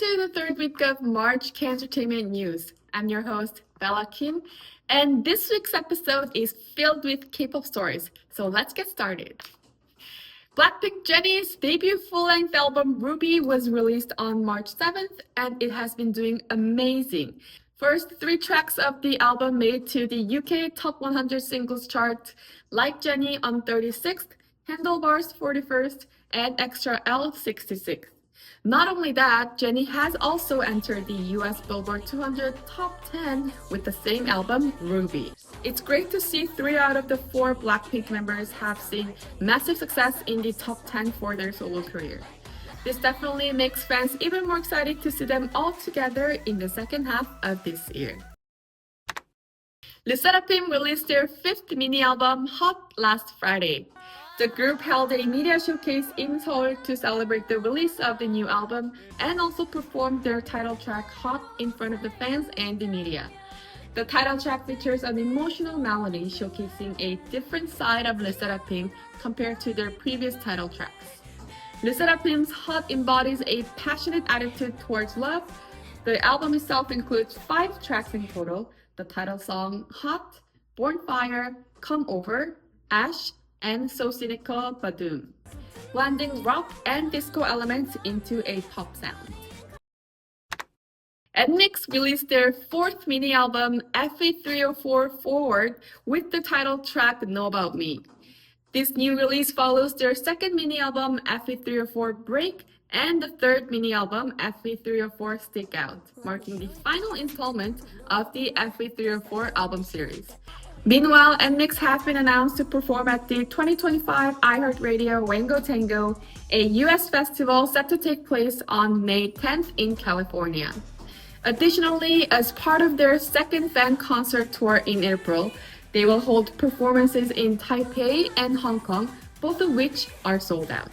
to the third week of March K Entertainment News. I'm your host, BLACKPINK, and this week's episode is filled with K-pop stories. So let's get started. BLACKPINK Jennie's debut full-length album Ruby was released on March 7th, and it has been doing amazing. First three tracks of the album made it to the UK Top 100 Singles chart, like Jennie on 36th, Handlebars 41st, and Extra L 66th. Not only that, Jennie has also entered the US Billboard 200 Top 10 with the same album, Ruby. It's great to see 3 out of the 4 BLACKPINK members have seen massive success in the top 10 for their solo career. This definitely makes fans even more excited to see them all together in the second half of this year. LE released their 5th mini-album, Hot, last Friday. The group held a media showcase in Seoul to celebrate the release of the new album and also performed their title track Hot in front of the fans and the media. The title track features an emotional melody showcasing a different side of LE compared to their previous title tracks. LE's Hot embodies a passionate attitude towards love. The album itself includes 5 tracks in total: the title song Hot, Born Fire, Come Over, Ash, and So Cynical Badoom, blending rock and disco elements into a pop sound. NMIXX released their 4th mini-album FA304 Forward with the title track Know About Me. This new release follows their 2nd mini-album FA304 Break and the 3rd mini-album FA304 Stick Out, marking the final installment of the FA304 album series. Meanwhile, NMIXX has been announced to perform at the 2025 iHeartRadio Wango Tango, a US festival set to take place on May 10th in California. Additionally, as part of their 2nd fan concert tour in April, they will hold performances in Taipei and Hong Kong, both of which are sold out.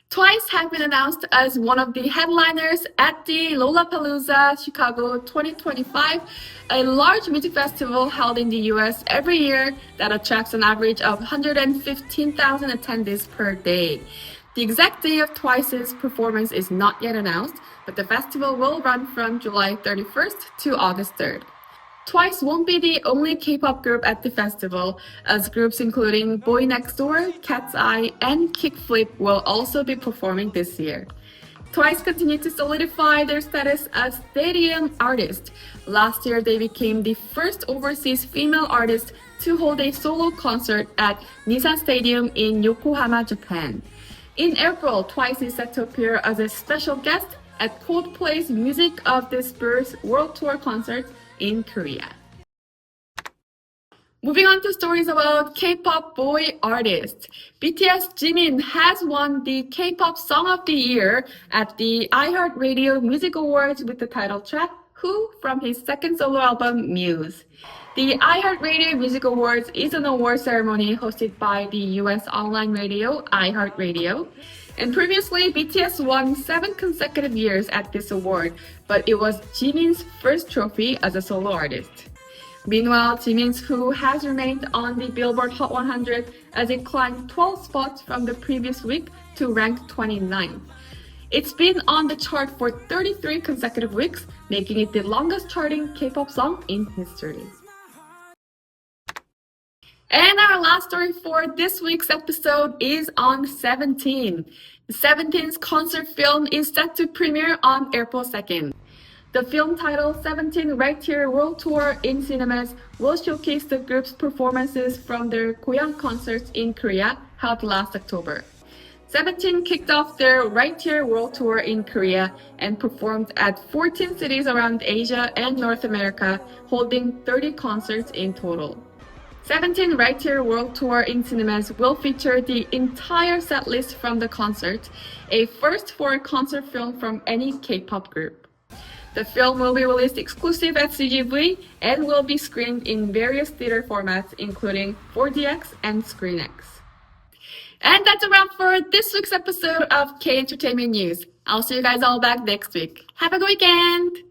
TWICE have been announced as one of the headliners at the Lollapalooza Chicago 2025, a large music festival held in the US every year that attracts an average of 115,000 attendees per day. The exact day of TWICE's performance is not yet announced, but the festival will run from July 31st to August 3rd. TWICE won't be the only K-pop group at the festival, as groups including Boy Next Door, Cat's Eye, and Kickflip will also be performing this year. TWICE continue to solidify their status as stadium artists. Last year, they became the first overseas female artist to hold a solo concert at Nissan Stadium in Yokohama, Japan. In April, TWICE is set to appear as a special guest at Coldplay's Music of the Spheres World Tour concert in Korea. Moving on to stories about K-pop boy artists. BTS Jimin has won the K-pop Song of the Year at the iHeartRadio Music Awards with the title track Who from his 2nd solo album Muse. The iHeartRadio Music Awards is an award ceremony hosted by the US online radio iHeartRadio. And previously, BTS won 7 consecutive years at this award, but it was Jimin's first trophy as a solo artist. Meanwhile, Jimin's Who has remained on the Billboard Hot 100 as it climbed 12 spots from the previous week to rank 29th. It's been on the chart for 33 consecutive weeks, making it the longest charting K-pop song in history. And our last story for this week's episode is on 17. The 17's concert film is set to premiere on April 2nd. The film titled 17 Right Here World Tour in cinemas will showcase the group's performances from their Goyang concerts in Korea held last October. 17 kicked off their Right Here World Tour in Korea and performed at 14 cities around Asia and North America, holding 30 concerts in total. 17 Right Here World Tour in cinemas will feature the entire set list from the concert, a first for a concert film from any K-pop group. The film will be released exclusive at CGV and will be screened in various theater formats, including 4DX and ScreenX. And that's a wrap for this week's episode of K Entertainment News. I'll see you guys all back next week. Have a good weekend!